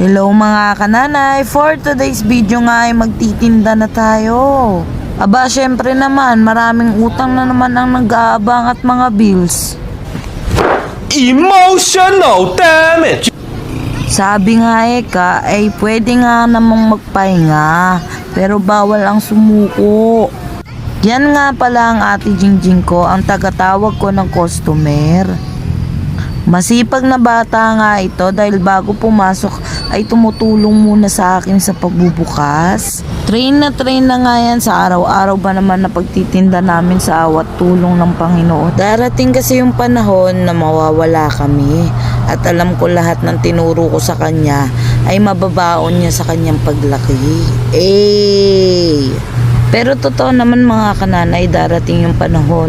Hello mga kananay, for today's video nga ay magtitinda na tayo. Aba, syempre naman, maraming utang na naman ang nag-aabang at mga bills. Emotional damage! Sabi nga eka, ay pwede nga namang magpahinga, pero bawal ang sumuko. Yan nga pala ang ate Jingjing ko, ang tagatawag ko ng customer. Masipag na bata nga ito dahil bago pumasok ay tumutulong muna sa akin sa pagbubukas. Train na nga yan sa araw-araw ba naman na pagtitinda namin sa awat tulong ng Panginoon. Darating kasi yung panahon na mawawala kami at alam ko lahat ng tinuro ko sa kanya ay mababaon niya sa kanyang paglaki. Pero totoo naman mga kananay, darating yung panahon